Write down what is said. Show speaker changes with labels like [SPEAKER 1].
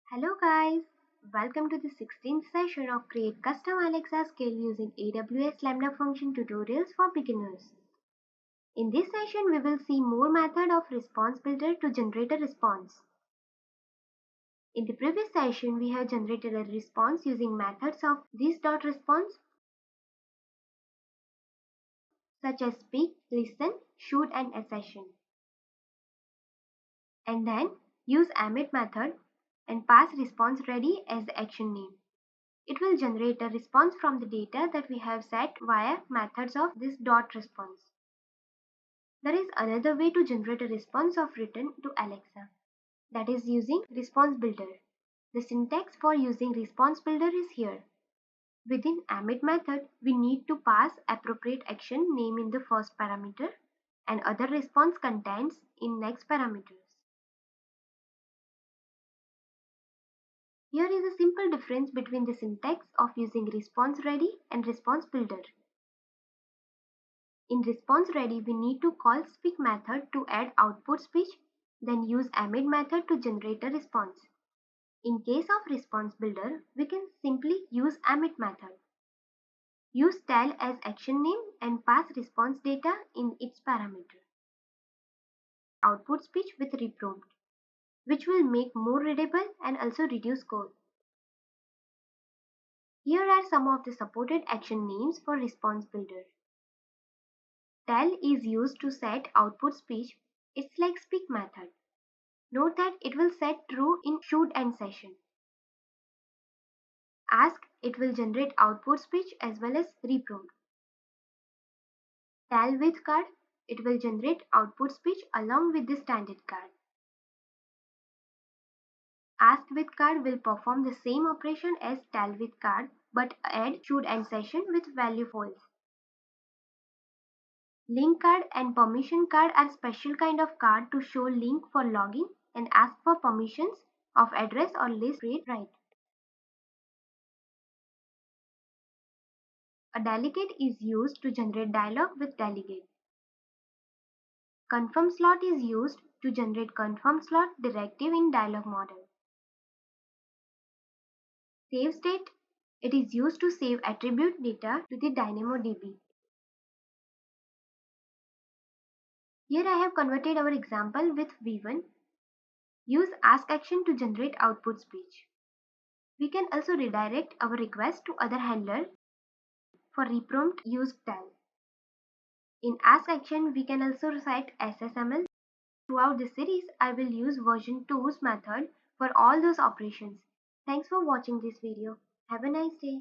[SPEAKER 1] Hello guys, welcome to the 16th session of Create Custom Alexa Skill using AWS Lambda function tutorials for beginners. In this session, we will see more method of response builder to generate a response. In the previous session, we have generated a response using methods of this.response such as speak, listen, shoot and accession. And then use emit method and pass ResponseReady as the action name. It will generate a response from the data that we have set via methods of this.response. There is another way to generate a response of written to Alexa, that is using ResponseBuilder. The syntax for using ResponseBuilder is here. Within emit method, we need to pass appropriate action name in the first parameter and other response contents in next parameters. Here is a simple difference between the syntax of using ResponseReady and ResponseBuilder. In ResponseReady, we need to call speak method to add output speech, then use emit method to generate a response. In case of ResponseBuilder, we can simply use emit method. Use tell as action name and pass response data in its parameter. Output speech with reprompt, which will make more readable and also reduce code. Here are some of the supported action names for ResponseBuilder. Tell is used to set output speech. It's like speak method. Note that it will set true in shoot and session. Ask, it will generate output speech as well as reprompt. Tell with card, it will generate output speech along with the standard card. Ask with card will perform the same operation as tell with card but add shoot and session with value false. Link card and permission card are special kind of card to show link for login and ask for permissions of address or list read write. A delegate is used to generate dialog with delegate. Confirm slot is used to generate confirm slot directive in dialog model. Save state, it is used to save attribute data to the DynamoDB. Here I have converted our example with V1. Use ask action to generate output speech. We can also redirect our request to other handler. For reprompt, use tell. In ask action, we can also set SSML. Throughout the series, I will use version 2's method for all those operations. Thanks for watching this video. Have a nice day.